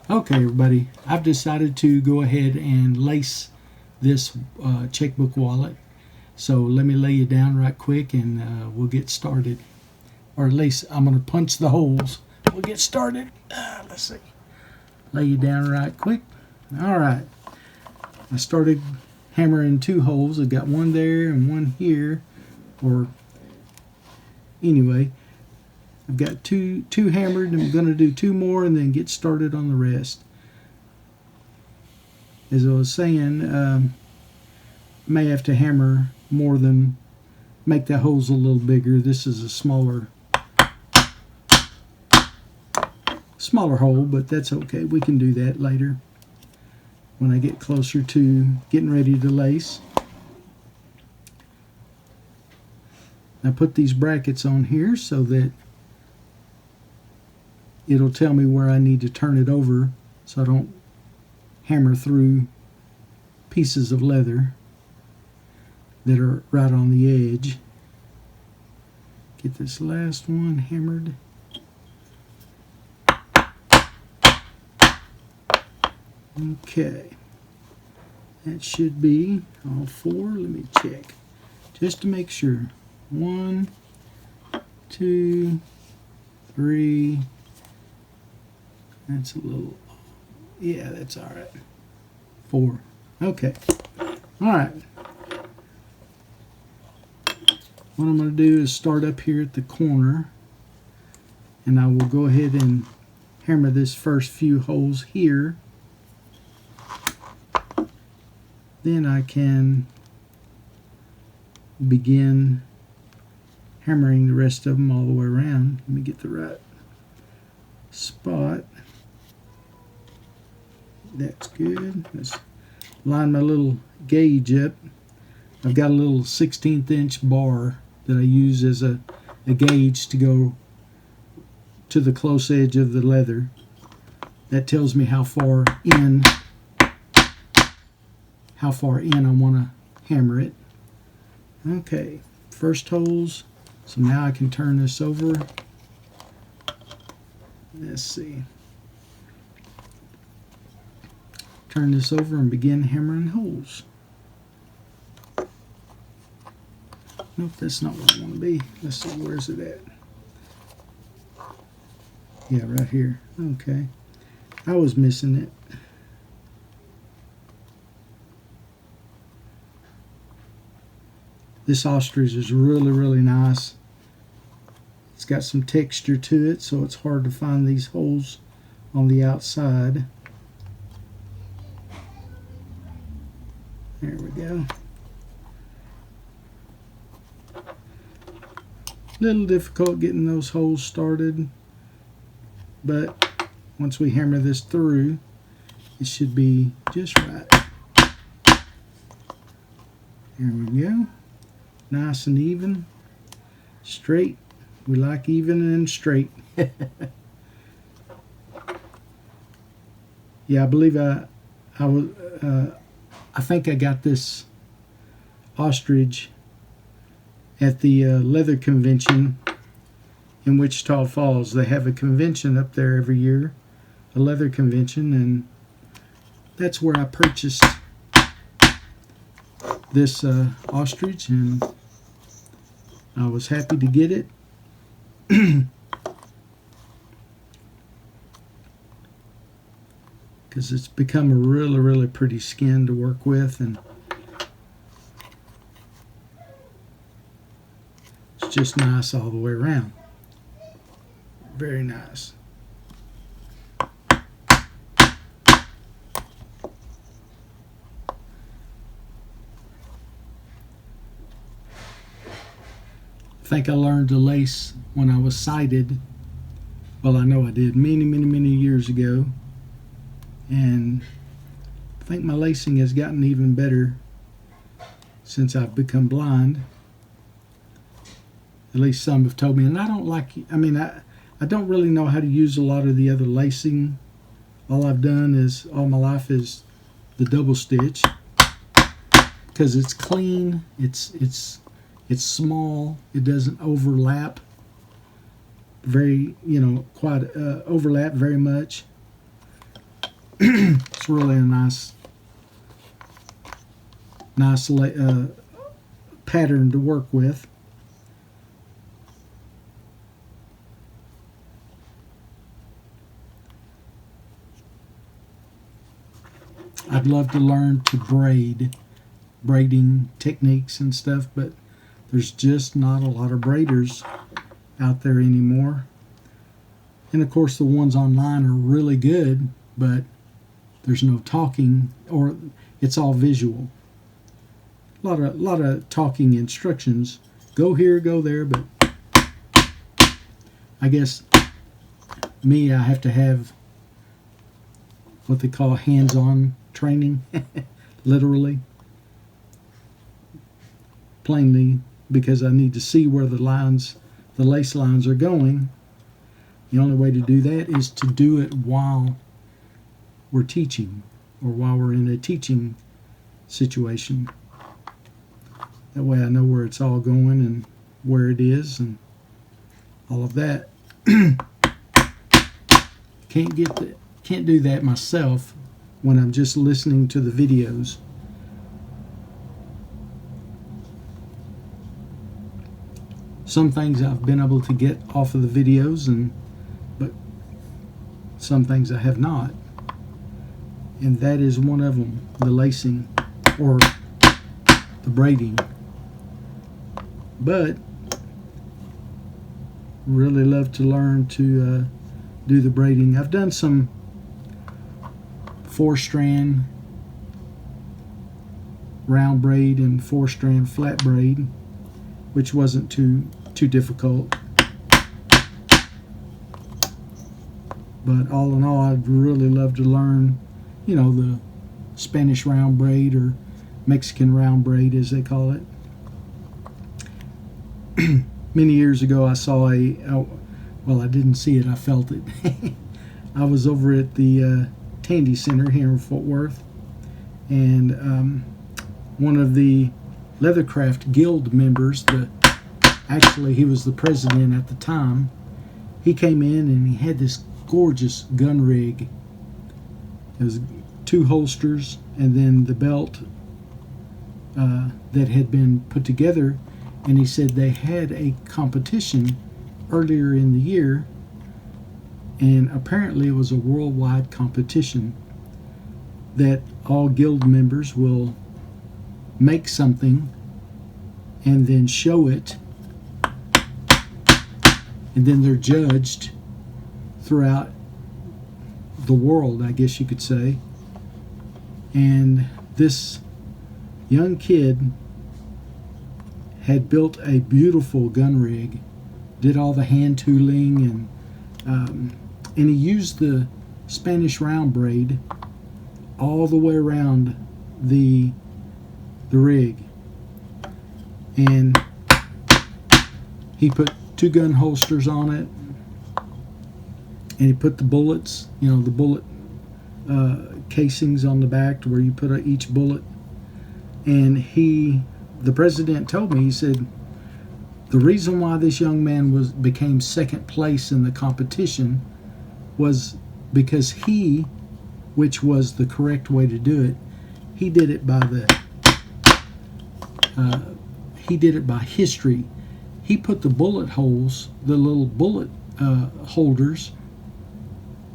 Okay, everybody, I've decided to go ahead and lace this checkbook wallet. So let me lay you down right quick and we'll get started. Or at least I'm going to punch the holes. We'll get started. Let's see. Lay you down right quick. All right. I started hammering 2 holes. I've got one there and one here. Or anyway, I've got two hammered, and I'm going to do 2 more and then get started on the rest. As I was saying, may have to hammer more than make the holes a little bigger. This is a smaller hole, but that's okay. We can do that later when I get closer to getting ready to lace. I put these brackets on here so that it'll tell me where I need to turn it over so I don't hammer through pieces of leather that are right on the edge. Get this last one hammered. Okay, that should be all 4. Let me check just to make sure. 1, 2, 3. That's a little, yeah, that's all right. 4. Okay. All right. What I'm going to do is start up here at the corner, and I will go ahead and hammer this first few holes here. Then I can begin hammering the rest of them all the way around. Let me get the right spot. That's good. Let's line my little gauge up. I've got a little 1/16 inch bar that I use as a gauge to go to the close edge of the leather. That tells me how far in I want to hammer it. Okay, first holes. So now I can turn this over. Let's see. Turn this over and begin hammering holes. Nope, that's not where I want to be. Let's see, where's it at? Yeah, right here. Okay. I was missing it. This ostrich is really, really nice. It's got some texture to it, so it's hard to find these holes on the outside. There we go. Little difficult getting those holes started, but once we hammer this through, it should be just right. There we go. Nice and even. Straight. We like even and straight. Yeah, I believe I think I got this ostrich at the leather convention in Wichita Falls. They have a convention up there every year, a leather convention, and that's where I purchased this ostrich, and I was happy to get it. Because it's become a really, really pretty skin to work with, and it's just nice all the way around. Very nice. I think I learned to lace when I was sighted. Well, I know I did many years ago. And I think my lacing has gotten even better since I've become blind. At least some have told me. And I don't like, I don't really know how to use a lot of the other lacing. All I've done is, all my life, is the double stitch. Because it's clean, it's small, it doesn't overlap very, quite overlap very much. It's really a nice pattern to work with. I'd love to learn to braiding techniques and stuff, but there's just not a lot of braiders out there anymore. And of course the ones online are really good, but there's no talking, or it's all visual. A lot of talking instructions. Go here, go there, but I guess me, I have to have what they call hands-on training, literally, plainly, because I need to see where the lace lines are going. The only way to do that is to do it while we're teaching, or while we're in a teaching situation. That way I know where it's all going and where it is and all of that. Can't do that myself when I'm just listening to the videos. Some things I've been able to get off of the videos, but some things I have not. And that is one of them, the lacing or the braiding. But really love to learn to do the braiding. I've done some 4-strand round braid and 4-strand flat braid, which wasn't too difficult. But all in all, I'd really love to learn, the Spanish round braid, or Mexican round braid as they call it. Many years ago I saw well, I didn't see it, I felt it. I was over at the Tandy Center here in Fort Worth, and one of the Leathercraft Guild members, actually he was the president at the time, he came in and he had this gorgeous gun rig. It was 2 holsters and then the belt that had been put together, and he said they had a competition earlier in the year, and apparently it was a worldwide competition that all guild members will make something and then show it, and then they're judged throughout the world, I guess you could say. And this young kid had built a beautiful gun rig, did all the hand tooling, and he used the Spanish round braid all the way around the rig, and he put 2 gun holsters on it, and he put the bullets, the bullet casings on the back to where you put each bullet. And the president told me, he said, the reason why this young man became second place in the competition was because which was the correct way to do it, he did it by history. He put the bullet holes, the little bullet holders,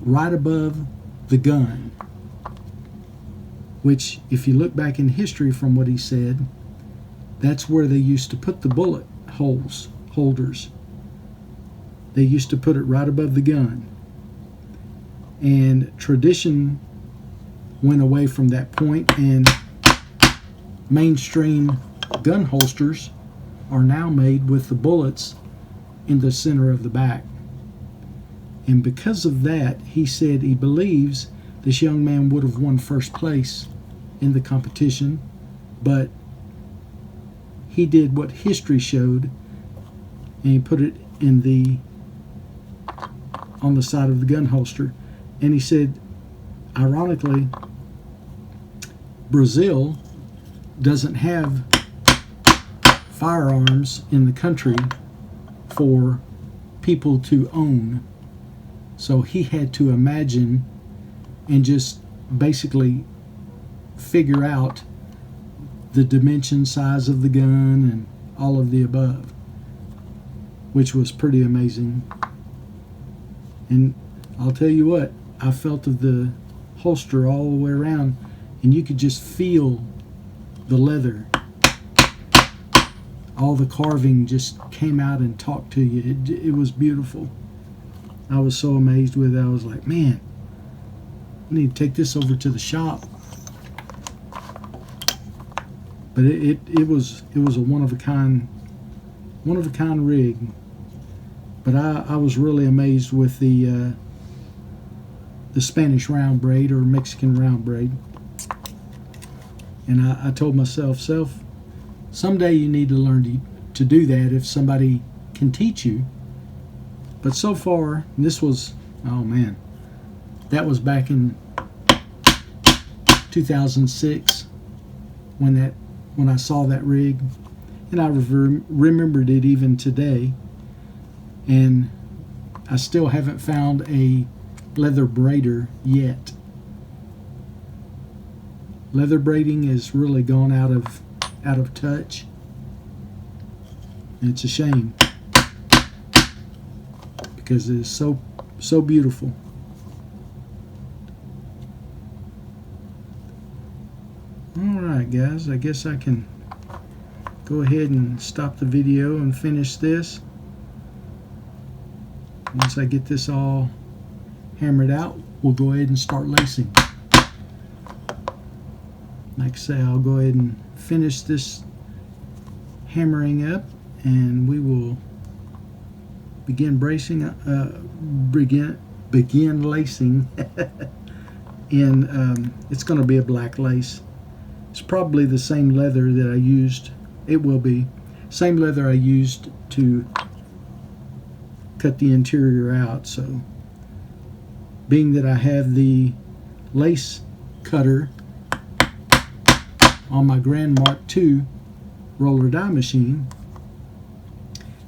right above the gun, which, if you look back in history from what he said, that's where they used to put the bullet holders. They used to put it right above the gun. And tradition went away from that point, and mainstream gun holsters are now made with the bullets in the center of the back. And because of that, he said he believes this young man would have won first place in the competition, but he did what history showed, and he put it on the side of the gun holster. And he said, ironically, Brazil doesn't have firearms in the country for people to own. So he had to imagine and just basically figure out the dimension, size of the gun, and all of the above, which was pretty amazing. And I'll tell you what, I felt of the holster all the way around, and you could just feel the leather. All the carving just came out and talked to you. It was beautiful. I was so amazed with it. I was like, man, I need to take this over to the shop. But it was a one of a kind rig. But I was really amazed with the Spanish round braid, or Mexican round braid. And I told myself, someday you need to learn to do that if somebody can teach you. But so far, this was, oh man, that was back in 2006 when I saw that rig, and I remembered it even today. And I still haven't found a leather braider yet. Leather braiding has really gone out of touch, and it's a shame because it is so beautiful. Alright guys, I guess I can go ahead and stop the video and finish this. Once I get this all hammered out, we'll go ahead and start lacing. Like I say, I'll go ahead and finish this hammering up, and we will begin begin lacing. And it's going to be a black lace. It's probably the same leather that I used. It will be same leather I used to cut the interior out. So, being that I have the lace cutter on my Grand Mark II roller die machine,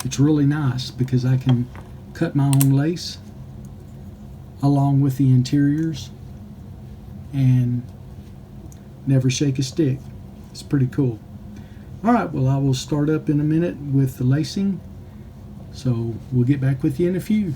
it's really nice because I can cut my own lace along with the interiors and never shake a stick. It's pretty cool. Alright, well, I will start up in a minute with the lacing, so we'll get back with you in a few.